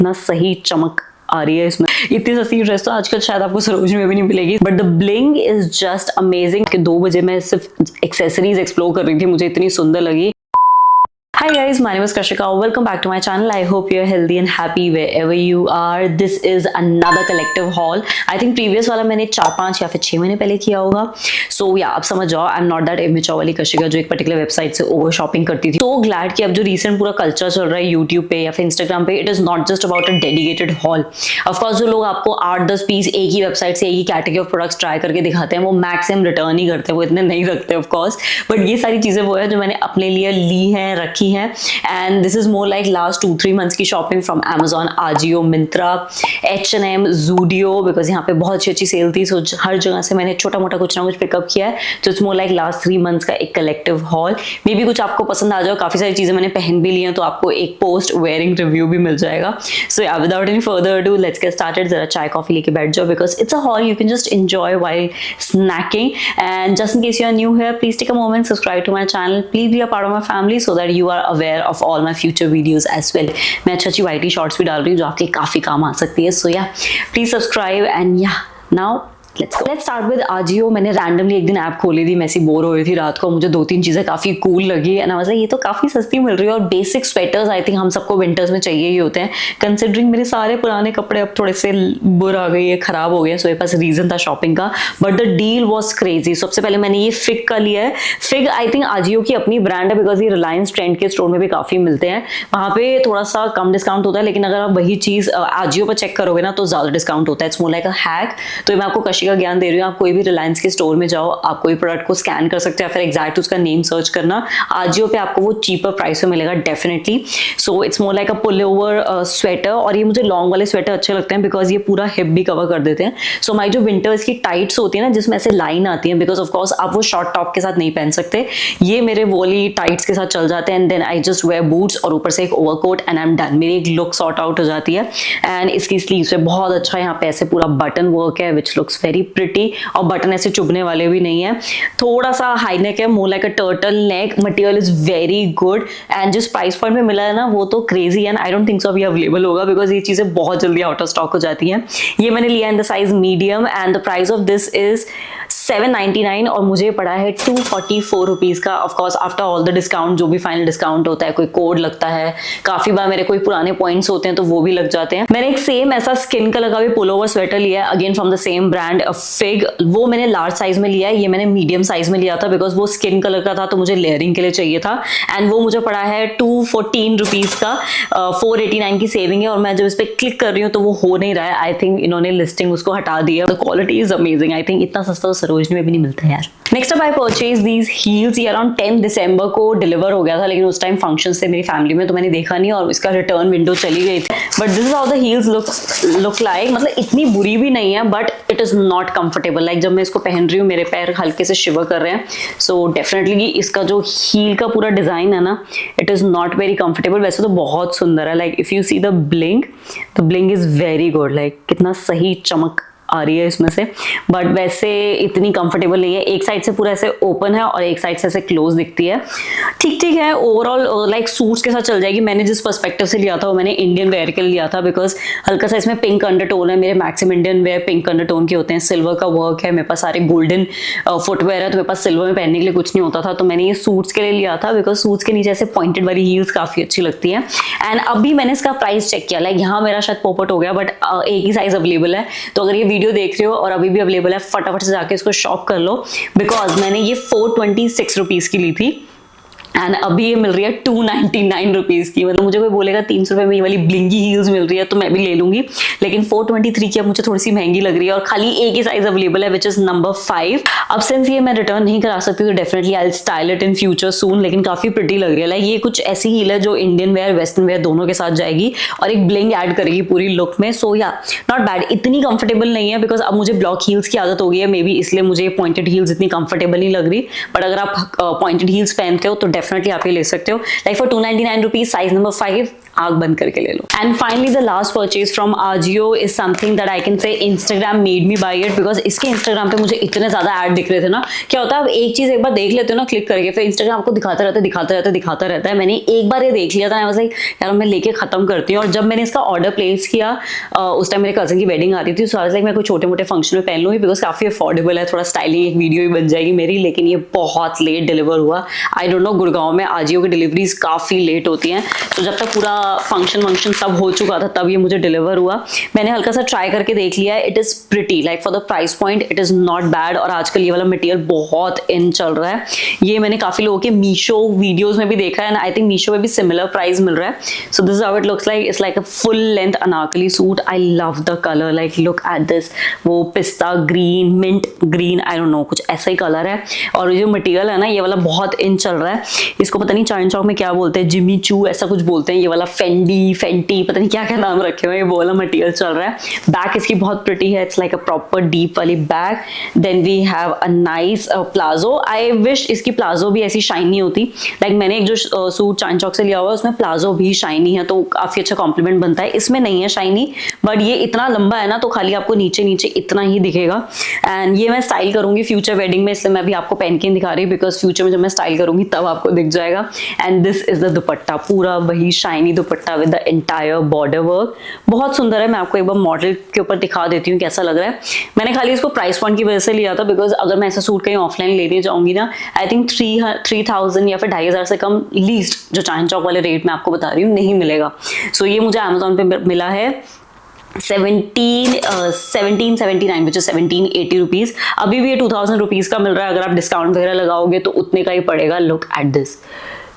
इतना सही चमक आ रही है इसमें। इतनी सस्ती ड्रेस तो आजकल शायद आपको सरोजनी में भी नहीं मिलेगी, but the bling is just amazing. 2 बजे मैं सिर्फ एक्सेसरीज एक्सप्लोर कर रही थी, मुझे इतनी सुंदर लगी। Hi guys, my name is Kashika. Welcome back to my channel. I hope you're healthy and happy wherever you are. This is another collective haul. I think previous वाला मैंने 4-5 या फिर 6 महीने पहले किया होगा. So yeah, आप समझ जाओ, I'm not that immature वाली Kashika जो एक पर्टिकुलर वेबसाइट से ओवर शॉपिंग करती थी. So glad कि अब जो recent पूरा कल्चर चल रहा है YouTube पे या फिर Instagram पे, it is not just about a dedicated haul. Of course जो लोग आपको 8-10 पीस एक ही वेबसाइट से एक ही कैटेगरी ऑफ प्रोडक्ट्स ट्राई करके दिखाते हैं, वो मैक्सिमम रिटर्न ही करते हैं, वो इतने नहीं रखते ऑफ कोर्स. बट ये सारी चीजें वो है जो मैंने अपने लिए ली हैं, रखी हैं. And this is more like last 2-3 months की shopping from Amazon, Ajio, Myntra, H&M, Zudio, because यहाँ पे बहुत अच्छी सेल थी. सो हर जगह से मैंने छोटा मोटा कुछ ना कुछ पिकअप किया है. तो it's more like last 3 months का एक कलेक्टिव हॉल. मे बी कुछ आपको पसंद आ जाओ. काफी सारी चीजें मैंने पहन भी ली हैं, तो आपको एक पोस्ट वेयरिंग रिव्यू भी मिल जाएगा. सो या without any further ado let's get started. जरा चाय कॉफी लेके बैठ जाओ because it's a haul you can just enjoy while snacking. And just in case you are new here, please take a moment, subscribe to my channel, please be a part of my family so that you are aware of all my future videos as well. मैं अच्छी वाइटी shorts भी डाल रही हूँ जो आपके काफी काम आ सकती है. सो या प्लीज सब्सक्राइब एंड या now Let's start with Ajio. मैंने रैंडमली एक दिन ऐप खोली थी, मैं ऐसी बोर हो रही थी रात को, मुझे 2-3 चीजें काफी कूल लगी एंड आई वाज लाइक ये तो काफी सस्ती मिल रही है. और बेसिक स्वेटर्स आई थिंक हम सबको विंटर्स में चाहिए ही होते हैं, कंसिडरिंग मेरे सारे पुराने कपड़े अब थोड़े से बुर आ गई है, खराब हो गए. सो मेरे पास रीजन था शॉपिंग का, but the deal was crazy. सबसे पहले मैंने ये फिग का लिया है. फिग आई थिंक Ajio की अपनी ब्रांड है बिकॉज ये रिलायंस ट्रेंड के स्टोर में भी काफी मिलते हैं. वहां पे थोड़ा सा कम डिस्काउंट होता है, लेकिन अगर आप वही चीज Ajio पर चेक करोगे ना तो ज्यादा डिस्काउंट होता है. It's more like a hack. तो मैं आपको कशिका ज्ञान दे रही हूँ. कोई भी रिलायंस के स्टोर में जाओ, आप कोई प्रोडक्ट को स्कैन कर सकते हैं, फिर एग्जैक्ट उसका नेम सर्च करना, Ajio पे आपको वो चीपर प्राइस में मिलेगा definitely. So it's more like a pullover sweater. और ये मुझे लॉन्ग वाले स्वेटर अच्छे लगते हैं बिकॉज ये पूरा हिप भी कवर कर देते हैं. सो हमारी जो विंटर्स की टाइट्स होती है ना जिसमें ऐसे लाइन आती है, बिकॉज ऑफ कोर्स आप वो शॉर्ट टॉप के साथ नहीं पहन सकते, ये मेरे वोली टाइट्स के साथ चल जाते हैं. And then I just wear boots और ऊपर से एक overcoat and I am done. मेरी एक लुक सॉर्ट आउट हो जाती है. एंड इसकी स्लीव्स पे बहुत अच्छा यहाँ पे ऐसे पूरा बटन वर्क है विच लुक्स वेरी प्रिटी. और बटन ऐसे चुभने वाले भी नहीं है. थोड़ा सा हाई नेक है, मोर like a turtle neck. Material is very good and जिस प्राइस पॉइंट में मिला है ना वो तो क्रेजी है. आई डोंट थिंक सो अभी अवेलेबल होगा बिकॉज ये चीजें बहुत जल्दी आउट ऑफ स्टॉक हो जाती हैं. ये मैंने लिया in the size medium and the price of this is 799 और मुझे पड़ा है 244 रुपीज का. Of course after all the discount, जो भी फाइनल डिस्काउंट होता है, कोई कोड लगता है, काफी बार मेरे कोई पुराने पॉइंट्स होते हैं तो वो भी लग जाते हैं. मैंने एक सेम ऐसा स्किन कलर का भी पुलोवर स्वेटर लिया है again from the same brand fig. वो मैंने लार्ज साइज में लिया है, ये मैंने मीडियम साइज में लिया था बिकॉज वो स्किन कलर का था तो मुझे लेयरिंग के लिए चाहिए था. एंड वो मुझे पड़ा है 214 रुपीज का. 489 की सेविंग है और मैं जब इस पर क्लिक कर रही हूँ तो वो हो नहीं रहा है. आई थिंक इन्होंने लिस्टिंग उसको हटा दी है. The quality is amazing. I think इतना सस्ता सरोजनी में भी नहीं मिलता है यार. Next up I purchase these heels. ये अराउंड 10 दिसंबर को डिलीवर हो गया था, लेकिन उस टाइम फंक्शन थे मेरी फैमिली में तो मैंने देखा नहीं और इसका रिटर्न विंडो चली गई थी. But this is how the heels look like. मतलब इतनी बुरी भी नहीं है but it is not comfortable. Like जब मैं इसको पहन रही हूँ मेरे पैर हल्के से शिवर कर रहे हैं. सो डेफिनेटली इसका जो हील का पूरा डिजाइन है ना, it is not very comfortable. वैसे तो बहुत सुंदर है. Like if you see the bling is very good. Like कितना सही चमक आ रही है इसमें से, बट वैसे इतनी कंफर्टेबल नहीं है. एक साइड से पूरा ऐसे ओपन है और एक साइड से ऐसे क्लोज दिखती है. ठीक है. ओवरऑल लाइक सूट्स के साथ चल जाएगी. मैंने जिस पर्सपेक्टिव से लिया था वो मैंने इंडियन वेयर के लिए लिया था बिकॉज हल्का सा इसमें पिंक अंडरटोन है. मेरे maximum Indian wear pink undertone के होते हैं. सिल्वर का वर्क है, मेरे पास सारे गोल्डन फुटवेयर है तो मेरे पास सिल्वर में पहनने के लिए कुछ नहीं होता था. तो मैंने ये सूट्स के लिए लिया था बिकॉज सूट्स के नीचे ऐसे पॉइंटेड वाली हील्स काफी अच्छी लगती है. एंड अभी मैंने इसका प्राइस चेक किया. लाइक यहाँ मेरा शायद पोपट हो गया बट एक ही साइज अवेलेबल है. तो अगर ये वीडियो देख रहे हो और अभी भी अवेलेबल है, फटाफट से जाके इसको शॉप कर लो बिकॉज मैंने ये 426 रुपीज की ली थी एंड अभी ये मिल रही है 299 रुपीज की. मतलब मुझे कोई बोलेगा 300 रुपए में ये वाली ब्लिंगी हील्स मिल रही है तो मैं भी ले लूंगी, लेकिन 423 की अब मुझे थोड़ी सी महंगी लग रही है और खाली एक ही साइज अवेलेबल है विच इज नंबर 5. अब सिंस ये मैं रिटर्न नहीं करा सकती तो definitely I will style it in future soon. लेकिन काफी प्रिटी लग रही है. लाइक ये कुछ ऐसी हील है जो इंडियन वेयर वेस्टर्न वेयर दोनों के साथ जाएगी और एक ब्लिंग ऐड करेगी पूरी लुक में. सो या नॉट बैड. इतनी कंफर्टेबल नहीं है बिकॉज अब मुझे ब्लॉक हील्स की आदत हो गई है, मे बी इसलिए मुझे पॉइंटेड हील्स इतनी कंफर्टेबल नहीं लग रही. बट अगर आप पॉइंटेड हील्स पहनते हो तो डेफिनेटली आप ये ले सकते हो। Like for 299 rupees, size number 5, आग बंद करके ले लो। And finally the last purchase from Ajio is something that I can say Instagram made me buy it, because इसके इंस्टाग्राम पे मुझे इतने ज्यादा ऐड दिख रहे थे ना। क्या होता है, आप एक चीज एक बार देख लेते हो ना क्लिक करके, फिर इंस्टाग्राम आपको दिखाता रहता है। मैंने एक बार ये देख लिया था, यार मैं लेके खत्म करती हूँ। और जब मैंने इसका ऑर्डर प्लेस किया उस टाइम मेरे कजन की वेडिंग आ रही थी, सो आई वाज लाइक मैं कोई छोटे मोटे फंक्शन में पहन लूंगी, बिकॉज काफी अफोर्डेबल है, थोड़ा स्टाइलिंग एक वीडियो भी बन जाएगी मेरी। लेकिन ये बहुत लेट डिलीवर हुआ। आई डोंट नो, गुड़गांव में आजियो की डिलीवरीज काफी लेट होती हैं, तो जब तक पूरा फंक्शन सब हो चुका था तब ये मुझे डिलीवर हुआ। मैंने हल्का सा ट्राई करके देख लिया है। It is pretty, like for the price point it is not bad. और आजकल ये वाला मटेरियल बहुत इन चल रहा है। ये मैंने काफी लोगों के मीशो वीडियोस में भी देखा है, आई थिंक मीशो में भी सिमिलर प्राइस मिल रहा है। So this is how it looks like. It's like a full length Anarkali suit. I love the colour, like look at this, वो pista green, mint green, I don't know, कुछ ऐसा ही colour है। और जो मटेरियल है ना, ये वाला बहुत इन चल रहा है। इसको पता नहीं चाइना चौक में क्या बोलते हैं, जिमी चू ऐसा कुछ बोलते हैं। ये वाला फेंटी, पता नहीं क्या क्या नाम रखे हुए हैं, ये वाला मटेरियल चल रहा है। बैक इसकी बहुत प्रिटी है, it's like a proper deep वाली back. Then we have a nice palazzo. I wish इसकी प्लाजो भी ऐसी शाइनी होती। लाइक मैंने एक जो सूट चाइना चौक से लिया हुआ है उसमें प्लाजो भी शाइनी है, तो काफी अच्छा कॉम्प्लीमेंट बनता है। इसमें नहीं है शाइनी, बट ये इतना लंबा है ना, तो खाली आपको नीचे नीचे इतना ही दिखेगा। एंड ये मैं स्टाइल करूंगी फ्यूचर वेडिंग में, इसलिए मैं भी आपको पहन के दिखा रही हूँ, बिकॉज फ्यूचर में जब मैं स्टाइल करूंगी तब आपको दिख जाएगा। एंड दिस इज द दुपट्टा, पूरा वही shiny dupatta with the entire border work. बहुत सुंदर है। मैं आपको एक बार मॉडल के ऊपर दिखा देती हूँ कैसा लग रहा है। मैंने खाली इसको प्राइस पॉइंट की वजह से लिया था, बिकॉज अगर मैं ऐसा सूट कहीं ऑफलाइन लेने जाऊंगी ना, आई थिंक 3000 या फिर 2500 से कम लीस्ट जो चाइना चौक वाले रेट में आपको बता रही हूँ नहीं मिलेगा। सो ये मुझे अमेजोन पे मिला है 1779 विच इज 1780 रुपीज। अभी भी ये 2000 रुपीज का मिल रहा है। अगर आप डिस्काउंट वगैरह लगाओगे तो उतने का ही पड़ेगा। लुक एट दिस,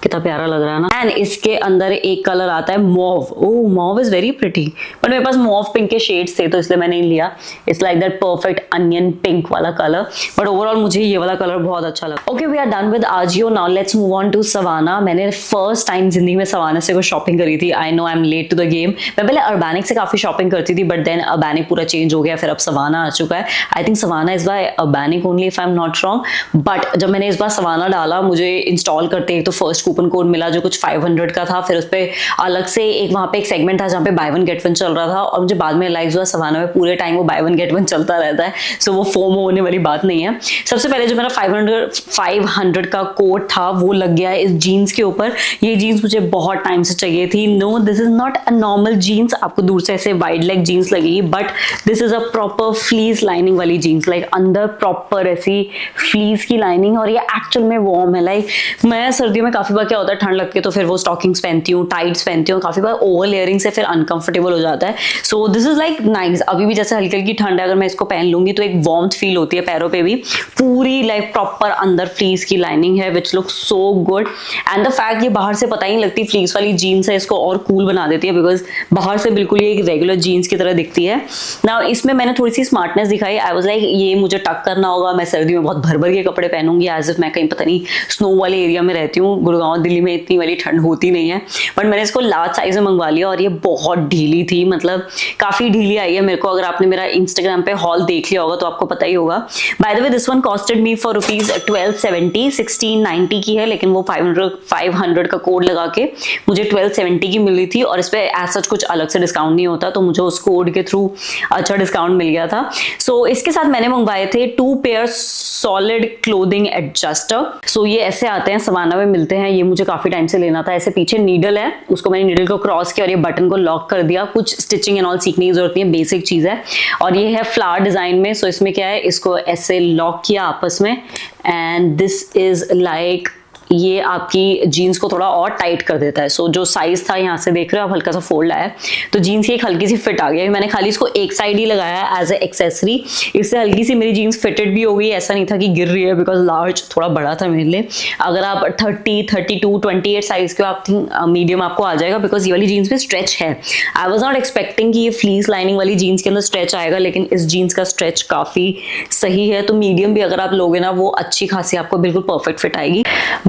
कितना प्यारा लग रहा है ना। एंड इसके अंदर एक कलर आता है mauve. Oh, mauve is very pretty, but मेरे पास मॉव पिंक के शेड्स थे तो इसलिए मैंने नहीं लिया। It's like that perfect onion pink वाला कलर, बट ओवरऑल मुझे ये वाला कलर बहुत अच्छा लगा। Okay, we are done with Ajio. Now let's move on to Savana. मैंने फर्स्ट टाइम जिंदगी में सवाना से कुछ शॉपिंग करी थी। I know I am late to the game. मैं पहले अर्बैनिक से काफी शॉपिंग करती थी, बट देन अर्बैनिक पूरा चेंज हो गया, फिर अब सवाना आ चुका है। I think Savana is by Urbanic only if I am not wrong. But जब मैंने इस बार सवाना डाला, मुझे इंस्टॉल करते एक तो फर्स्ट कूपन कोड मिला जो कुछ 500 का था। फिर उस पे अलग से एक वहां पे एक सेगमेंट था जहां पे बाय वन गेट वन चल रहा था, और मुझे बाद में रियलाइज हुआ सवाना में पूरे टाइम वो बाय वन गेट वन चलता रहता है, सो वो फोमो होने वाली बात नहीं है। सबसे पहले जो मेरा 500 का कोड था वो लग गया है इस जीन्स के ऊपर। ये जीन्स मुझे बहुत टाइम से चाहिए थी। No, this is not a normal jeans. आपको दूर से ऐसे वाइड लेग जीन्स लगेगी, but this is a proper fleece lining वाली जीन्स। लाइक अंदर प्रॉपर ऐसी फ्लीस की लाइनिंग, और ये एक्चुअल में वार्म है। लाइक मैं सर्दियों में काफी बार क्या होता है, ठंड लगती है तो फिर वो स्टॉकिंग्स पहनती हूँ, टाइट्स पहनती हूँ, काफी बार ओवर लेयरिंग से फिर अनकंफर्टेबल हो जाता है। So this is like nice. अभी भी जैसे हल्की हल्की ठंड है, अगर मैं इसको पहन लूंगी तो एक वार्मथ फील होती है पैरों पे भी। पूरी लाइक प्रॉपर अंदर फ्लीस की लाइनिंग है which look so good. And the fact ये बाहर से पता ही नहीं लगती फ्लीस वाली जीन्स है, इसको और कूल बना देती है, बिकॉज बाहर से बिल्कुल ये एक रेगुलर जीन्स की तरह दिखती है ना। इसमें मैंने थोड़ी सी स्मार्टनेस दिखाई। आई वाज लाइक ये मुझे टक करना होगा, मैं सर्दी में बहुत भर भर के कपड़े पहनूंगी, एज इफ मैं कहीं पता नहीं स्नो वाले एरिया में रहती हूँ। गुड़गांव दिल्ली में इतनी वाली ठंड होती नहीं है। बट मैंने इसको लार्ज साइज में मंगवा लिया और ये बहुत ढीली थी, मतलब काफी ढीली आई है मेरे को। अगर आपने मेरा इंस्टाग्राम पे हॉल देख लिया होगा तो आपको पता ही होगा। By the way this one costed me for rupees 1270, 1690 की है, लेकिन वो 500 का कोड लगा के मुझे 1270 की मिली थी, और इस पे एज सच कुछ अलग से डिस्काउंट नहीं होता, तो मुझे उस कोड के थ्रू अच्छा डिस्काउंट मिल गया था। सो इसके साथ मैंने मंगवाए थे 2 पेयर सॉलिड क्लोथिंग एडजस्टर। सो ये ऐसे आते हैं, सवाना में मिलते हैं। ये मुझे काफी टाइम से लेना था। ऐसे पीछे नीडल है, उसको मैंने नीडल को क्रॉस किया और ये बटन को लॉक कर दिया। कुछ स्टिचिंग एंड ऑल सीखने की जरूरत नहीं है, बेसिक चीज है। और ये है फ्लावर डिजाइन में। सो इसमें क्या है, इसको ऐसे लॉक किया आपस में, एंड दिस इज लाइक ये आपकी जीन्स को थोड़ा और टाइट कर देता है। सो जो साइज था यहाँ से देख रहे हो आप, हल्का सा फोल्ड आया तो जीन्स की एक हल्की सी फिट आ गई। मैंने खाली इसको एक साइड ही लगाया एज ए एक्सेसरी, इससे हल्की सी मेरी जीन्स फिटेड भी हो गई। ऐसा नहीं था कि गिर रही है, बिकॉज लार्ज थोड़ा बड़ा था मेरे लिए। अगर आप 30, 32, 28 साइज के आप थिंक मीडियम आपको आ जाएगा, बिकॉज ये वाली जीन्स में स्ट्रेच है। आई वॉज नॉट एक्सपेक्टिंग कि ये फ्लीस लाइनिंग वाली जीन्स के अंदर स्ट्रेच आएगा, लेकिन इस जीन्स का स्ट्रेच काफी सही है। तो मीडियम भी अगर आप लोगे ना, वो अच्छी खासी आपको बिल्कुल परफेक्ट फिट आएगी।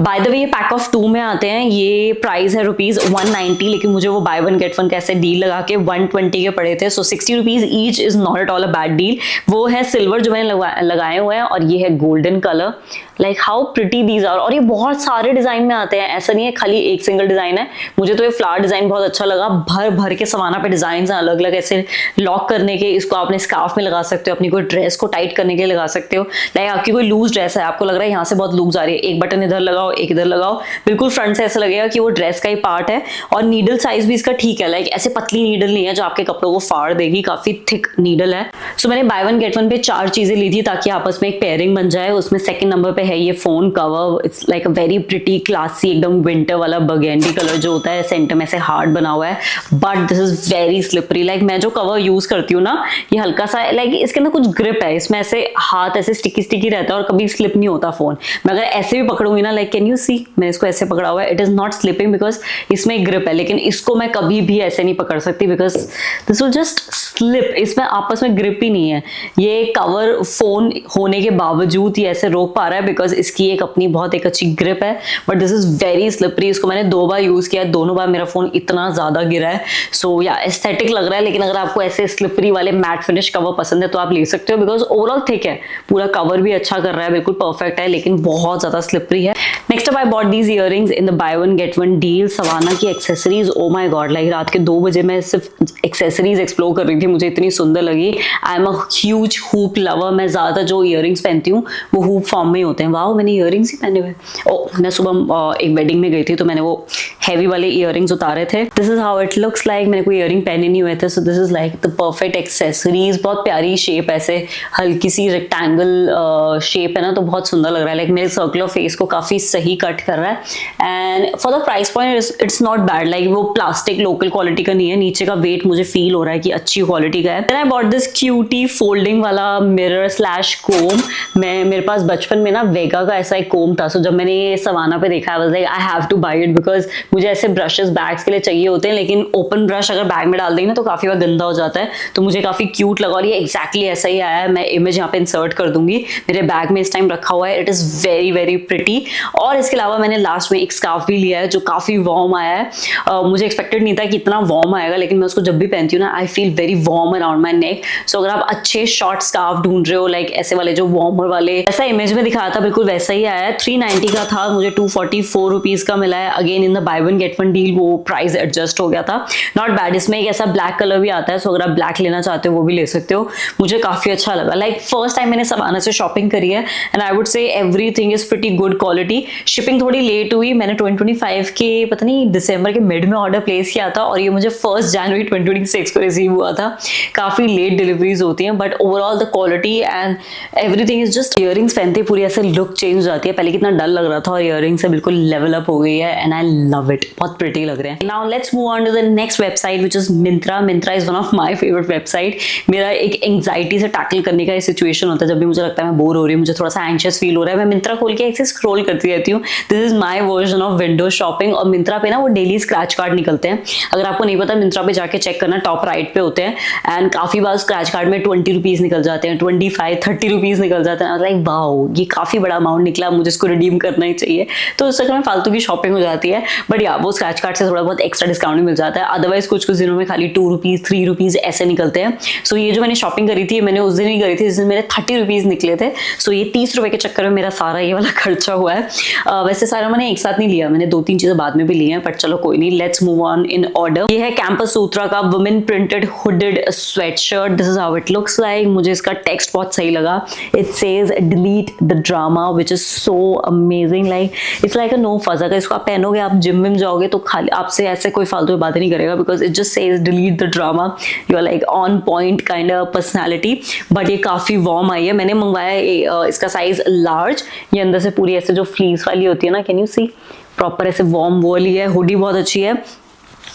बाय द वे ये पैक ऑफ 2 में आते हैं। ये प्राइस है रुपीज 190, लेकिन मुझे वो बाय वन गेट वन कैसे डील लगा के 120 के पड़े थे। सो 60 rupees each is not at all a bad deal. वो है सिल्वर जो मैंने लगाए हुए हैं, और ये है golden colour. Like how pretty these are. और ये बहुत सारे डिजाइन में आते हैं, ऐसा नहीं है खाली एक सिंगल डिजाइन है। मुझे तो ये फ्लावर डिजाइन बहुत अच्छा लगा, भर भर के सवाना पे डिजाइन है अलग अलग, ऐसे लॉक करने के, इसको आपने स्कार्फ में लगा सकते हो, अपनी कोई ड्रेस को टाइट करने के लिए लगा सकते हो। लाइक आपकी कोई लूज ड्रेस है, आपको लग रहा है यहाँ से बहुत लूज आ रही है, एक बटन इधर लगाओ एक इधर लगाओ, बिल्कुल फ्रंट से ऐसा लगेगा कि वो ड्रेस का ही पार्ट है। और नीडल साइज भी इसका ठीक है, लाइक ऐसे पतली नीडल नहीं है जो आपके कपड़ों को फाड़ देगी, काफी थिक नीडल है। सो मैंने बाय वन गेट वन पे 4 चीजें ली थी ताकि आपस में एक पेयरिंग बन जाए। उसमें सेकंड नंबर पे है ये phone cover, it's like a very pretty classy, एकदम विंटर वाला बर्गेंडी कलर जो होता है, सेंटर में से हार्ड बना हुआ है, but this is very slippery. Like मैं जो कवर यूज करती हूँ ना, ये हल्का सा लाइक इसके अंदर कुछ ग्रिप है, इसमें ऐसे हाथ ऐसे स्टिकी स्टिकी रहता है और कभी स्लिप नहीं होता फोन। मैं अगर ऐसे भी पकड़ूंगी ना, लाइक कैन यू सी, मैंने इसको ऐसे पकड़ा हुआ है, it is not slipping because इसमें ग्रिप है, लेकिन इसको मैं कभी भी ऐसे नहीं पकड़ सकती because this will just slip. इसमें आपस में ग्रिप ही नहीं है। ये कवर फोन होने के बावजूद ये ऐसे रोक पा रहा है बिकॉज इसकी एक अपनी बहुत एक अच्छी ग्रिप है, but this is very slippery. इसको मैंने 2 बार यूज किया, दोनों बार मेरा फोन इतना ज्यादा गिरा है। सो या एस्थेटिक लग रहा है, लेकिन अगर आपको ऐसे स्लिपरी वाले मैट फिनिश कवर पसंद है तो आप ले सकते हो बिकॉज ओवरऑल थिक है, पूरा कवर भी अच्छा कर रहा है, बिल्कुल परफेक्ट है, लेकिन बहुत ज्यादा स्लिपरी है। Next up I bought these earrings in the buy one get one deal. Savana की accessories, oh my god, like रात के 2 बजे मैं सिर्फ एक्सेसरीज एक्सप्लोर कर रही थी, मुझे इतनी सुंदर लगी। I am a huge hoop lover, मैं ज्यादा जो इयररिंग्स पहनती हूँ वो हुप फॉर्म में ही होते हैं। वाह, मैंने इयररिंग्स ही पहने हुए। ओ, मैं सुबह एक वेडिंग में गई थी तो मैंने वो हैवी वाले इयररिंग्स उतारे थे। This is how it looks like. मैंने कोई इयररिंग पहने नहीं हुए थे, सो this is like the perfect accessories. बहुत प्यारी शेप, ऐसे हल्की सी रेक्टेंगल शेप है ना, तो बहुत सुंदर लग रहा है। लाइक मेरे सर्कुलर फेस को काफी सही कट कर रहा है and for the price point it's not bad. Like वो प्लास्टिक लोकल क्वालिटी का नहीं है, नीचे का वेट मुझे फील हो रहा है कि अच्छी क्वालिटी का है। Then I bought this cutie folding वाला मिरर स्लैश कोम। मेरे पास बचपन में ना वेगा का ऐसा एक कोम था, सो जब मैंने ये सवाना पे देखा, I was like I have to buy it because मुझे ऐसे ब्रशेस बैग्स के लिए चाहिए होते हैं, लेकिन ओपन ब्रश अगर बैग में डाल देंगे ना तो काफी बार गंदा हो जाता है, तो मुझे काफी क्यूट लगा। और ये एग्जैक्टली ऐसा ही आया है, मैं इमेज यहाँ पे इंसर्ट कर दूंगी, मेरे बैग में इस टाइम रखा हुआ है। It is very very pretty. और इसके अलावा मैंने लास्ट में एक स्कार्फ भी लिया है जो काफी वार्म आया है। मुझे एक्सपेक्टेड नहीं था कि इतना वार्म आएगा, लेकिन मैं उसको जब भी पहनती हूँ ना, I feel very warm around my neck. So अगर आप अच्छे शॉर्ट स्कार्फ ढूंढ रहे हो, लाइक ऐसे वाले जो वार्मर वाले, ऐसा इमेज में दिखाया था बिल्कुल वैसा ही आया है। 390 का था, मुझे 244 रुपीज का मिला है। Again in the buy one get one deal वो प्राइस एडजस्ट हो गया था, नॉट बैड। इसमें एक ऐसा ब्लैक कलर भी आता है, सो अगर आप ब्लैक लेना चाहते हो वो भी ले सकते हो। मुझे काफी अच्छा लगा, लाइक फर्स्ट टाइम मैंने सवाना से शॉपिंग करी है and I would say everything is pretty good quality. Shipping थोड़ी लेट हुई, मैंने 2025 के पता नहीं दिसंबर के मिड में ऑर्डर प्लेस किया था और ये मुझे 1 जनवरी 2026 को रिसीव हुआ था। काफी लेट डिलीवरीज होती हैं, but overall the quality and everything is just. Earrings पहनते पूरी ऐसे लुक चेंज हो जाती है, पहले कितना डल लग रहा था और इयररिंग से बिल्कुल लेवल अप हो गई है एंड आई लव इट, बहुत प्रिटी लग रहे हैं। Now let's move on to the next website which is Myntra. Myntra is one of my favourite website. मेरा एक एंग्जाइटी से टैकल करने का सिचुएशन होता है जब भी मुझे लगता है मैं बोर हो रही हूँ, मुझे थोड़ा सा एंशियस फील हो रहा है, मैं मिंत्रा खोल के ऐसे स्क्रॉल करती रहती हूँ। This is my version of window shopping. और मिंत्रा पे ना वो डेली स्क्रैच कार्ड निकलते हैं, अगर आपको नहीं पता मिंत्रा पे जाके चेक करना, टॉप राइट पे होते हैं एंड काफी बार स्क्रैच कार्ड में 20 रुपीज निकल जाते हैं, 25 30 रुपीज निकल जाते हैं। लाइक वाओ, ये काफी बड़ा अमाउंट निकला, मुझे इसको रिडीम करना ही चाहिए। तो उस चक्कर में फालतू की शॉपिंग हो जाती है, बट या वो स्क्रैच कार्ड से थोड़ा बहुत एक्स्ट्रा डिस्काउंट मिल जाता है। अदरवाइज कुछ कुछ दिनों में खाली 2 रुपीज 3 रुपीज ऐसे निकलते हैं। सो ये जो मैंने शॉपिंग करी थी, मैंने उस दिन ही करी थी जिस दिन मेरे 30 रुपीज निकले थे। सो ये 30 रुपए के चक्कर में मेरा सारा ये वाला खर्चा हुआ है। वैसे सारा मैंने एक साथ नहीं लिया, मैंने 2-3 चीजें बाद में भी ली हैं, बट चलो कोई नहीं, let's move on in order. ये है कैंपस सूत्रा का women printed hooded sweatshirt. This is how it looks like. मुझे इसका टेक्स्ट बहुत सही लगा। It says delete the drama which is so amazing. Like it's like a no fuss. अगर इसको आप पहनोगे, आप जिम में जाओगे तो खाली आपसे ऐसे कोई फालतू बातें नहीं करेगा because it just says delete the drama. You are like on point kind of personality. But ये काफी वार्म आई है। मैंने मंगवाया इसका साइज लार्ज। ये अंदर से पूरी ऐसे जो फ्लीस वाली होती है ना, कैन यू सी, प्रॉपर ऐसे वार्म वो वाली है। हुडी बहुत अच्छी है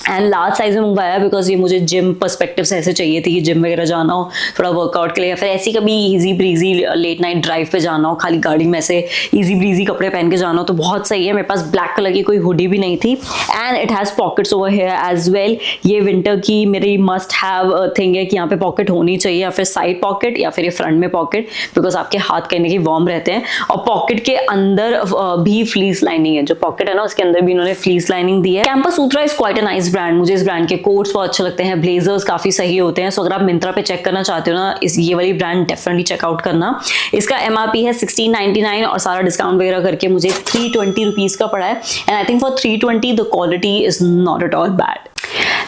एंड लार्ज साइज में मंगवाया बिकॉज ये मुझे जिम पर्सपेक्टिव से ऐसे चाहिए थी कि जिम वगैरह जाना हो थोड़ा वर्कआउट के लिए, या फिर ऐसी कभी easy breezy late night drive पे जाना हो, खाली गाड़ी में ऐसे इजी ब्रीजी कपड़े पहन के जाना हो तो बहुत सही है। मेरे पास ब्लैक कलर की कोई हुडी भी नहीं थी and it has pockets over here as well. ये विंटर की मेरी मस्ट हैव थिंग है कि यहाँ पे पॉकेट होनी चाहिए, या फिर साइड पॉकेट या फिर ये फ्रंट में पॉकेट, बिकॉज आपके हाथ कहने की वार्म रहते हैं। और पॉकेट के अंदर भी फ्लीस लाइनिंग है, जो पॉकेट है ना उसके अंदर भी इन्होंने फ्लीस लाइनिंग दी है। कैंपस सूत्रा is quite a nice nice brand, मुझे इस ब्रांड के कोट्स बहुत अच्छे लगते हैं, ब्लेजर्स काफी सही होते हैं। सो अगर आप मिंत्रा पे चेक करना चाहते हो ना, ये वाली ब्रांड डेफिनेटली चेकआउट करना। इसका MRP है 1699 और सारा डिस्काउंट वगैरह करके मुझे 320 रुपीज का पड़ा है। And I think for 320 the quality is not at all bad.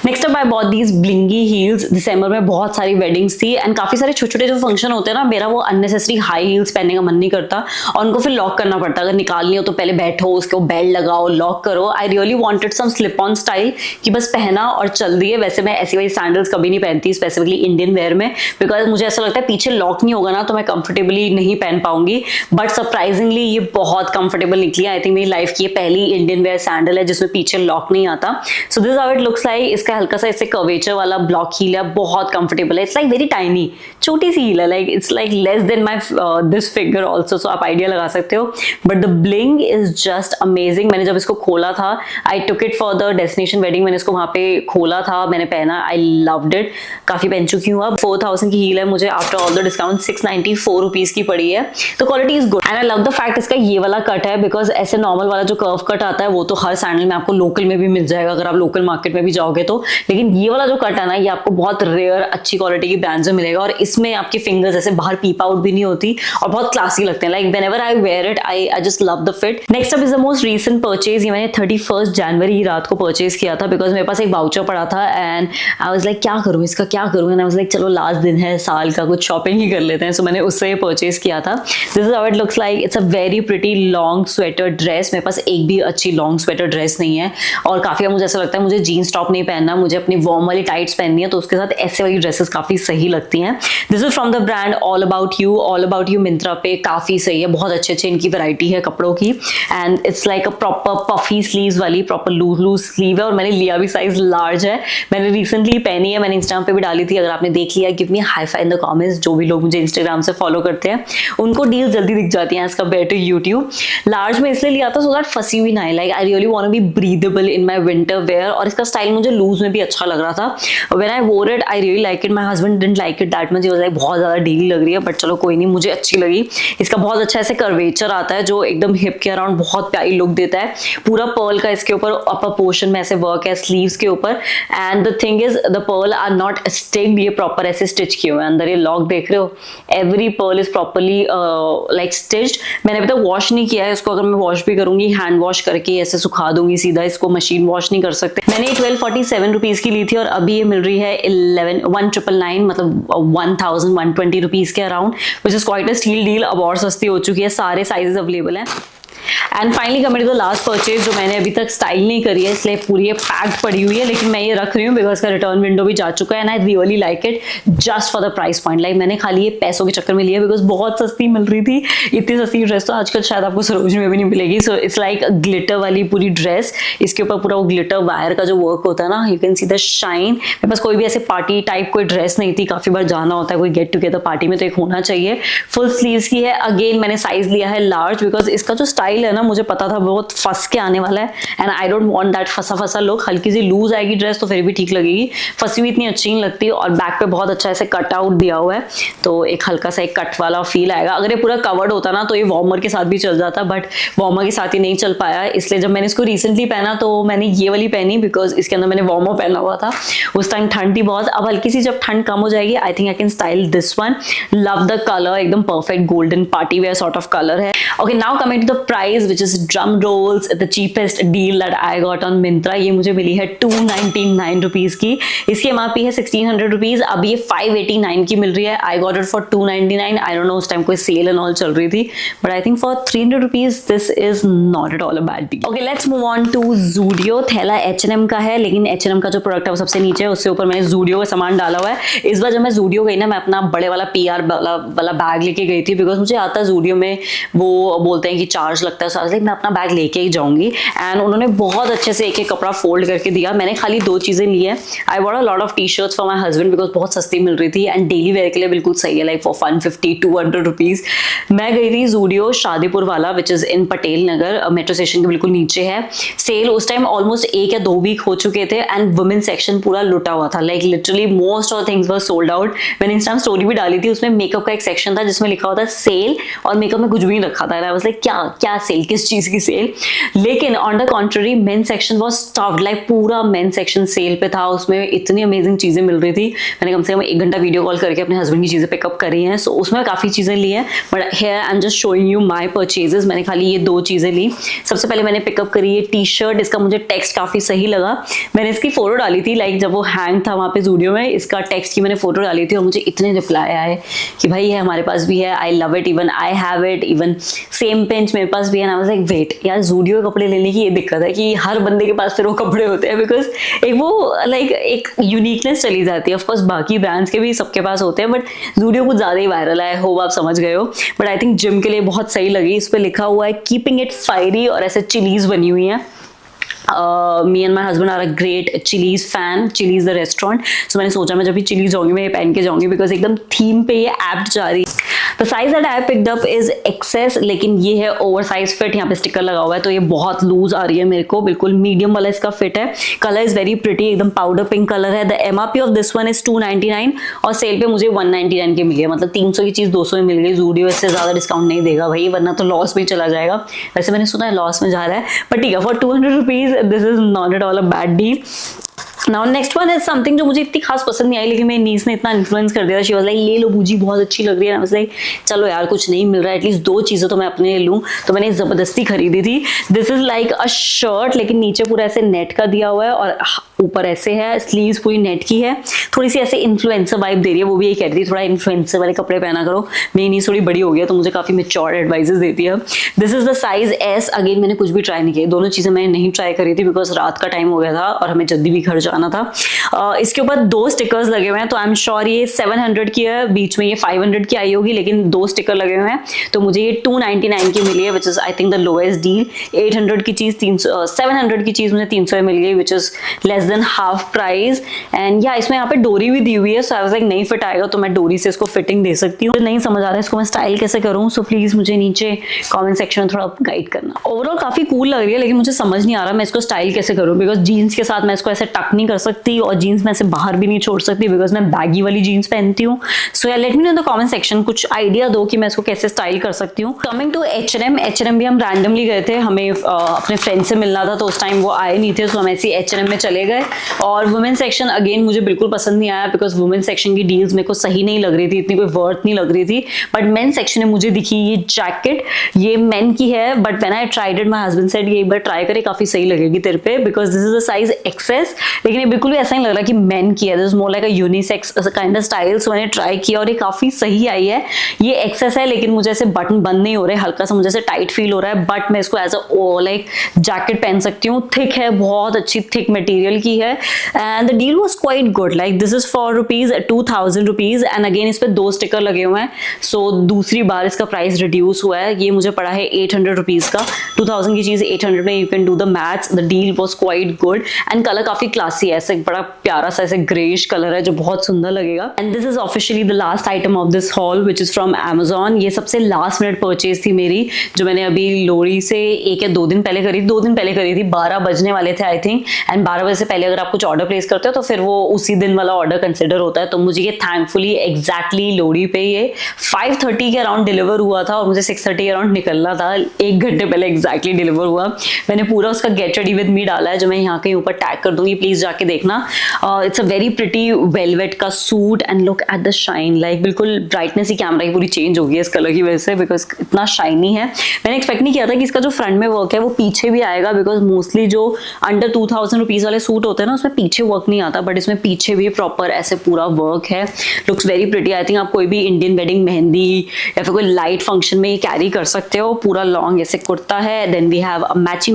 Next up I bought these blingy heels. दिसंबर में बहुत सारी वेडिंग्स थी एंड काफी सारे छोटे छोटे जो फंक्शन होते हैं ना, मेरा वो अननेसेसरी हाई हील्स पहनने का मन नहीं करता और उनको फिर लॉक करना पड़ता। अगर निकालनी हो तो पहले बैठो, उसको बेल्ट लगाओ, लॉक करो। I really wanted some slip on style कि बस पहना और चल दिए। वैसे मैं ऐसी वाली सैंडल्स कभी नहीं पहनती, स्पेसिफिकली इंडियन वेयर में, बिकॉज मुझे ऐसा लगता है पीछे लॉक नहीं होगा ना तो मैं कंफर्टेबली नहीं पहन पाऊंगी। बट सरप्राइजिंगली ये बहुत कंफर्टेबल निकली। आई थिंक मेरी लाइफ की ये पहली इंडियन वेयर सैंडल है जिसमें पीछे लॉक नहीं आता। So this how it looks like. इसका हल्का सा इससे कर्वेचर वाला ब्लॉक हील है, बहुत कंफर्टेबल है। इट्स लाइक वेरी टाइनी, छोटी सी हील है, like it's like less than my this finger also. So आप आइडिया लगा सकते हो। But the bling is just amazing. मैंने जब इसको खोला था, I took it for the destination wedding, मैंने इसको वहां पे खोला था, मैंने पहना, आई लव्ड इट। काफी पहन चुकी हूँ अब। 4000 की हील है, मुझे after all the discount 694 rupees की पड़ी है। तो quality is good and I love the fact इसका ये वाला कट है, बिकॉज ऐसे नॉर्मल वाला जो कर्व कट आता है वो तो हर सैंडल में आपको लोकल में भी मिल जाएगा अगर आप लोकल मार्केट में भी जाओगे तो। लेकिन ये वाला जो कट है ना, ये आपको बहुत रेयर अच्छी क्वालिटी की ब्रांड्स में मिलेगा और इसमें आपकी फिंगर्स ऐसे बाहर पीप आउट भी नहीं होती और बहुत क्लासी लगते हैं। Like whenever I wear it I just love the fit. Next up is the most recent purchase. ये मैंने 31 जनवरी रात को परचेज किया था, बिकॉज मेरे पास एक वाउचर पड़ा था एंड आई वाज लाइक क्या करूँ इसका, क्या करूँ। एंड आई वाज लाइक चलो लास्ट दिन है साल का, कुछ शॉपिंग ही कर लेते हैं। सो मैंने उससे ये परचेज किया था। This is how it looks like. It's a very pretty long sweater dress. मेरे पास एक भी अच्छी लॉन्ग स्वेटर ड्रेस नहीं है और काफी मुझे ऐसा लगता है मुझे जीन्स टॉप नहीं पहनना, मुझे अपनी वार्म वाली टाइट्स पहननी है, तो उसके साथ ऐसे वाली ड्रेसेस काफी सही लगती हैं। This is from the brand all about you. All about you Myntra पे काफी सही है, बहुत अच्छे अच्छे इनकी वैरायटी है कपड़ों की and it's like a proper puffy sleeves वाली, प्रॉपर लूज लूज स्लीव है और मैंने लिया भी साइज लार्ज है। मैंने रिसेंटली पहनी है, मैंने इंस्टाग्राम पे भी डाली थी, अगर आपने देख लिया give me hi fi in the comments. जो भी लोग मुझे इंस्टाग्राम से फॉलो करते हैं उनको डील जल्दी दिख जाती है as compare to YouTube. Large में इसलिए लिया था सो दैट फंसी हुई ना है। Like I really want to be breathable in my winter wear और इसका स्टाइल मुझे लूज में भी अच्छा लग रहा था। व्हेन आई वोर it I really like it. My husband didn't like it that much, he was like बहुत ज्यादा ढीली लग रही है, बट चलो कोई नहीं, मुझे अच्छी लगी। इसका बहुत अच्छा ऐसे कर्वेचर आता है जो एकदम हिप के अराउंड बहुत प्यारी लुक देता है। पूरा पर्ल का इसके ऊपर अपर पोर्शन में ऐसे वर्क है स्लीव्स के ऊपर and the thing is the pearl are not sticked, ये प्रॉपर ऐसे स्टिच किए हुए हैं। अंदर ये लॉक देख रहे हो, every pearl is properly like stitched. मैंने अभी तक वॉश नहीं किया है इसको, अगर मैं वॉश भी करूंगी हैंड वॉश करके ऐसे सुखा दूंगी सीधा, इसको मशीन वॉश नहीं कर सकते। मैंने 1247 रुपीज की ली थी और अभी ये मिल रही है 1999, मतलब 1120 रुपीज के around, which is quite a steal deal. अब और सस्ती हो चुकी है, सारे साइजेस अवेलेबल हैं। And finally coming to the last purchase, जो मैंने अभी तक स्टाइल नहीं करी है इसलिए पूरी ये पैक्ड पड़ी हुई है, लेकिन मैं ये रख रही हूँ बिकॉज का रिटर्न विंडो भी जा चुका है and I really like it just for the price point. Like मैंने खाली ये पैसों के चक्कर में लिया बिकॉज बहुत सस्ती मिल रही थी। इतनी सस्ती ड्रेस तो आजकल शायद आपको सरोजनी में भी नहीं मिलेगी। सो इट्स लाइक ग्लिटर वाली पूरी ड्रेस, इसके ऊपर पूरा वो ग्लिटर वायर का जो वर्क होता है ना, you can see the shine. मेरे पास कोई भी ऐसे पार्टी टाइप कोई ड्रेस नहीं थी, काफी बार जाना होता है कोई गेट टुगेदर पार्टी में तो एक होना चाहिए। फुल स्लीव्स की है, अगेन मैंने साइज लिया है लार्ज बिकॉज इसका जो स्टाइल है ना मुझे पता था बहुत फंस के आने वाला है and I don't want that फंसा फंसा लुक। हल्की सी लूज आएगी ड्रेस तो फिर भी ठीक लगेगी, फंसी हुई इतनी अच्छी नहीं लगती। और बैक पे बहुत अच्छा ऐसे कट आउट दिया हुआ है तो एक हल्का सा एक कट वाला फील आएगा। अगर ये पूरा कवर्ड होता ना तो ये वार्मर के साथ भी चल जाता, बट वार्मर के साथ ही नहीं चल पाया, इसलिए जब मैंने इसको रिसेंटली पहना तो मैंने ये वाली पहनी बिकॉज इसके अंदर मैंने वार्मर पहना हुआ था। उस टाइम ठंड थी बहुत, अब हल्की सी जब ठंड कम हो जाएगी I think I can style this one. Love the colour, एकदम perfect golden party wear sort of colour है। Okay now coming to the price which is drum rolls, the cheapest deal that I got on Myntra. ये मुझे मिली है 299 rupees की। इसकी MRP है 1600 rupees, अब ये 589 की मिल रही है। I got it for 299। I don't know उस टाइम कोई सेल एंड ऑल चल रही थी, but I think for 300 rupees this is not at all a bad deal. Okay let's move on to Zudio. थैला H&M का है, लेकिन H&M का जो प्रोडक्ट है वो सबसे नीचे है, उससे ऊपर मैंने ज़ूडियो का सामान डाला हुआ है। इस बार जब मैं ज़ूडियो गई ना, मैं अपना बड़े वाला PR वाला बैग लेके गई थी बिकॉज मुझे आता है ज़ूडियो में वो बोलते हैं कि चार्ज लगता है, so मैं अपना बैग लेके ही जाऊंगी। एंड उन्होंने बहुत अच्छे से एक एक कपड़ा फोल्ड करके दिया। मैंने खाली 2 चीजें ली है। I bought a lot of T shirts for my husband because बहुत सस्ती मिल रही थी एंड डेली वेयर के लिए बिल्कुल सही है, लाइक फॉर 150-200 रुपीज। मैं गई थी ज़ूडियो शादीपुर वाला which is in Patel Nagar, metro station के बिल्कुल नीचे है। सेल उस टाइम ऑलमोस्ट 1 या 2 वीक हो चुके थे एंड वुमेन सेक्शन पूरा लुटा हुआ था, like literally most of things were sold out. मैंने इंस्टाग्राम स्टोरी भी डाली थी, उसमें मेकअप का एक सेक्शन था जिसमें लिखा होता है सेल और मेकअप में कुछ भी नहीं रखा था। आई वाज लाइक क्या सेल, किस चीज की सेल। लेकिन on the contrary main section was stuffed, like पूरा मेन सेक्शन सेल पे था, उसमें इतनी अमेजिंग चीजें मिल रही थी। मैंने कम से कम 1 घंटा वीडियो कॉल करके अपने हस्बैंड की चीजें पिकअप करी हैं, सो उसमें काफी चीजें ली हैं, but here I am just showing you my purchases. मैंने खाली ये 2 चीजें ली। सबसे पहले मैंने पिकअप करी ये टी शर्ट, इसका मुझे टेक्स्ट काफी सही लगा। मैंने इसकी फोटो डाली थी, लाइक जब वो हैंग था वहां पे ज़ूडियो में, इसका टेक्स्ट की मैंने फोटो डाली थी और मुझे इतने रिप्लाई आए कि भाई ये हमारे पास भी है, आई love it, even I have it, even same pinch मेरे पास भी है। आई वाज लाइक वेट यार, ज़ूडियो के कपड़े लेने की ये दिक्कत है कि हर बंदे के पास फिर वो कपड़े होते हैं, बिकॉज एक वो लाइक एक यूनिकनेस चली जाती है। ऑफकोर्स बाकी ब्रांड्स के भी सबके पास होते हैं, बट ज़ूडियो कुछ ज्यादा ही वायरल है, होप आप समझ गए हो। बट आई थिंक जिम के लिए बहुत सही लगी। इस पे लिखा हुआ है कीपिंग इट फायरी और ऐसे चिलीज बनी हुई है। Me and my husband are a great Chili's fan, Chili's the restaurant, so मैंने सोचा मैं जब भी चिलीज जाऊंगी मैं ये पहन के जाऊंगी, बिकॉज एकदम थीम पे ये एप्ट जा रही है। The size that I picked up is XS, लेकिन ये है ओवर साइज फिट, यहाँ पे स्टिकर लगा हुआ है तो ये बहुत लूज आ रही है मेरे को, बिल्कुल मीडियम वाला इसका फिट है। कलर इज वेरी प्रिटी, एकदम पाउडर पिंक कलर है। The MRP of this one is 299 और सेल पे मुझे 199 की मिली है, मतलब 300 की चीज 200 में मिल गई। ज़ूडियो इससे ज्यादा डिस्काउंट नहीं देगा भाई, वरना तो लॉस में चला जाएगा। वैसे मैंने सुना है लॉस में जा रहा है, बट ठीक है, for 200 rupees this is not at all a bad deal. Now next one is something जो मुझे इतनी खास पसंद नहीं आई, लेकिन मेरी नीस ने इतना इन्फ्लुएंस कर दिया था। शी वाज लाइक ले लो बूजी, बहुत अच्छी लग रही है। लाइक चलो यार, कुछ नहीं मिल रहा है, एटलीस्ट 2 चीजें तो मैं अपने लिए लूं, तो मैंने जबरदस्ती खरीदी थी। This is like a shirt, लेकिन नीचे पूरा ऐसे नेट का दिया हुआ है और ऊपर ऐसे है, स्लीव्स पूरी नेट की है, थोड़ी सी ऐसे इन्फ्लुएंसर वाइब दे रही है। वो भी यही कह रही थी थोड़ा इन्फ्लुएंसर वाले कपड़े पहना करो। मेरी नीस थोड़ी बड़ी हो गई है तो मुझे काफी मैच्योर एडवाइजेस देती है। This is the size S। Again मैंने कुछ भी ट्राई नहीं किया, दोनों चीजें मैंने नहीं ट्राई करी थी बिकॉज रात का टाइम हो गया था और हमें जल्दी भी घर जाना था। इसके ऊपर 2 स्टिकर्स लगे हुए हैं, तो आई एम श्योर ये 700 की है, बीच में ये 500 की आई होगी, लेकिन 2 स्टिकर लगे हुए हैं तो मुझे ये 299 की मिली है, which is I think the lowest deal. 800 की चीज 300, 700 की चीज मुझे 300 में मिल गई, which is less than half price. And या इसमें यहाँ पे डोरी भी दी हुई है, सो आई वाज लाइक नहीं फिट आएगा तो मैं डोरी से इसको फिटिंग दे सकती हूँ। नहीं समझ आ रहा है इसको मैं स्टाइल कैसे करूँ, सो प्लीज मुझे नीचे कॉमेंट सेक्शन में थोड़ा गाइड करना। ओवरऑल काफी कूल लग रही है, लेकिन मुझे समझ नहीं आ रहा मैं इसको स्टाइल कैसे करूँ, बिकॉज जीन्स के साथ मैं इसको ऐसे टक नहीं कर सकती और जीन्स में ऐसे बाहर भी नहीं छोड़ सकती बिकॉज मैं बैगी वाली जीन्स पहनती हूँ। सो या let me know in the comment section, कुछ आइडिया दो कि मैं इसको कैसे स्टाइल कर सकती हूँ। कमिंग टू H&M भी हम रैंडमली गए थे, हमें अपने फ्रेंड से मिलना था तो उस टाइम वो आए नहीं थे, तो हम ऐसे H&M में चले गए। और वुमेन सेक्शन अगेन मुझे बिल्कुल पसंद नहीं आया बिकॉज वुमेन सेक्शन की डील्स मेरे को सही नहीं लग रही थी, इतनी कोई वर्थ नहीं लग रही थी। बट मेन सेक्शन में मुझे दिखी ये जैकेट, ये मेन की है, but when I tried it my husband said ये एक बार ट्राई करे, काफी सही लगेगी तेरे पे, because this is a size XS। लेकिन ये बिल्कुल भी ऐसा नहीं लग रहा कि मेन की है, this is more like a unisex kind of style. So मैंने ट्राई किया और ये काफी सही आई है। ये XS है, लेकिन मुझे ऐसे बटन बंद नहीं हो रहे, हल्का सा मुझे ऐसे टाइट फील हो रहा है, बट मैं इसको एज अ लाइक जैकेट पहन सकती हूँ। थिक है, बहुत अच्छी थिक मटेरियल की है and the deal was quite good. Like this is for ₹2000 and again इस पे 2 स्टिकर लगे हुए हैं, सो दूसरी बार इसका प्राइस रिड्यूस हुआ है। ये मुझे पड़ा है ₹800 का, 2000 की चीज 800 में, you can do the maths. The deal was quite good and colour काफी क्लासी है, ऐसे बड़ा प्यारा सा ऐसे ग्रेइश कलर है जो बहुत सुंदर लगेगा। And this is officially the last item of this hall which is from Amazon। ये सबसे लास्ट मिनट परचेज थी मेरी, जो मैंने अभी लोहड़ी से 1 या 2 दिन पहले करी, 2 दिन पहले करी थी। 12 बजने वाले थे आई थिंक, एंड 12 बजे से पहले अगर आप कुछ ऑर्डर प्लेस करते हो तो फिर वो उसी दिन वाला ऑर्डर कंसिडर होता है। तो मुझे ये थैंकफुली एग्जैक्टली लोहड़ी पे ये 5:30 के अराउंड डिलीवर हुआ था और मुझे 6:30 के अराउंड निकलना था। 1 घंटे पहले एग्जैक्टली डिलीवर हुआ। मैंने पूरा उसका गेट रेडी विद मी डाला है, जो मैं यहाँ के ऊपर टैग कर दूंगी, प्लीज जाके देखना। It's a very pretty velvet का suit and look at the shine, like बिल्कुल ब्राइटनेस ही कैमरा की पूरी चेंज हो गई है इस कलर की वजह से, बिकॉज इतना शाइनी है। मैंने एक्सपेक्ट नहीं किया था कि इसका जो फ्रंट में वर्क है वो पीछे भी आएगा, बिकॉज मोस्टली जो अंडर 2000 रुपीज वाले सूट होते हैं ना उसमें पीछे वर्क नहीं आता, बट इसमें पीछे भी प्रॉपर ऐसे पूरा वर्क है। Looks very pretty. I think आप कोई भी इंडियन वेडिंग, मेहंदी या फिर कोई लाइट फंक्शन में ये कैरी कर सकते हो। पूरा लॉन्ग ऐसे कुर्ता है, देन वी हैव मैची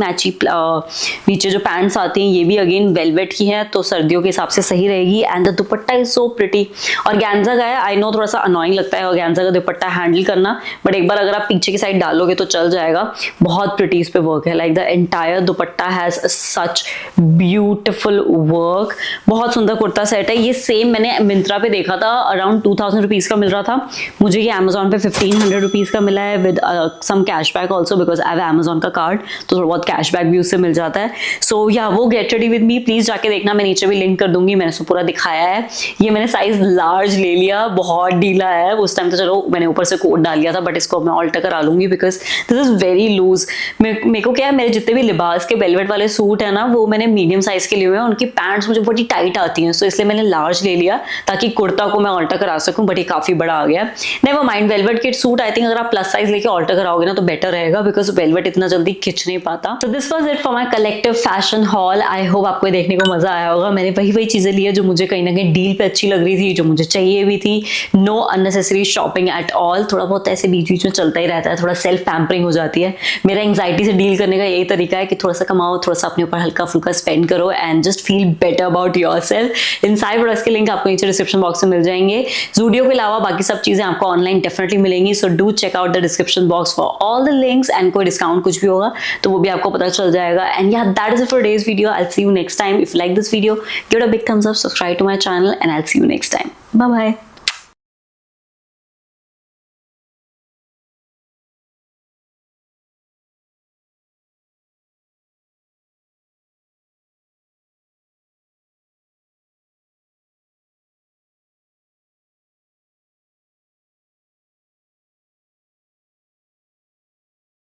नीचे जो पैंट्स आती हैं ये भी अगेन वेलवेट की है, तो सर्दियों के हिसाब से सही रहेगी। And the dupatta is so pretty. Organza का है, आई नो थोड़ा सा अनोइंग लगता है ऑर्गेन्जा का दुपट्टा हैंडल करना, बट एक बार अगर आप पीछे की साइड डालोगे तो चल जाएगा। बहुत प्रिटी इस पे वर्क है, like the entire dupatta has such beautiful beautiful work, बहुत सुंदर कुर्ता सेट है। ये सेम मैंने मिंत्रा पे देखा था, अराउंड 2000 रुपीज़ का मिल रहा था। मुझे ये अमेजोन पे 1500 रुपीज़ का मिला है with some cashback also, because I have Amazon का कार्ड, तो थोड़ा बहुत कैशबैक भी उससे मिल जाता है। सो या वो get ready with me, please जाके देखना, मैं नीचे भी लिंक कर दूंगी, मैंने उसको पूरा दिखाया है। ये मैंने साइज लार्ज ले लिया, बहुत ढीला है, उस टाइम तो चलो मैंने ऊपर से कोट डाल लिया था, बट इसको मैं ऑल्टर करा लूंगी because this is very loose. मेरे को क्या है, मेरे जितने भी लिबास के वेलवेट वाले सूट है ना, वो मैंने मीडियम साइज के लिए हुए हैं, उनकी पैंट्स मुझे बड़ी टाइट आती हैं, सो इसलिए मैंने लार्ज ले लिया ताकि कुर्ता को मैं ऑल्टर करा सकूं, बट ये काफी बड़ा आ गया। नेवर माइंड, वेलवेट के सूट आई थिंक अगर आप प्लस साइज लेके ऑल्टर कराओगे ना तो बेटर रहेगा, बिकॉज वेलवेट इतना जल्दी खिंच नहीं पाता। So this was it for my collective fashion hall. I hope आपको देखने को मजा आया होगा। मैंने वही चीजें ली है जो मुझे कहीं ना कहीं डील पे अच्छी लग रही थी, जो मुझे चाहिए भी थी। Know unnecessary shopping at all. थोड़ा बहुत ऐसे बीच बीच में चलता ही रहता है, थोड़ा सेल्फ पैम्परिंग हो जाती है। मेरा एंग्जाइटी से डील करने का यही तरीका है कि थोड़ा सा कमाओ, थोड़ा सा अपने ऊपर हल्का फुल्का स्पेंड करो and just feel better about yourself. इन सारे प्रोडक्ट्स के लिंक आपको नीचे डिस्क्रिप्शन बॉक्स में मिल जाएंगे। ज़ूडियो के अलावा बाकी सब चीजें आपको ऑनलाइन डेफिनेटली मिलेंगी, so do check out the description box for all the links, and कोई डिस्काउंट कुछ भी होगा तो वो भी आपको पता चल जाएगा। एंड या that is it for today's video. I'll see you next time. If you like this video, give it a big thumbs up, subscribe to my channel, and I'll see you next time. Bye bye.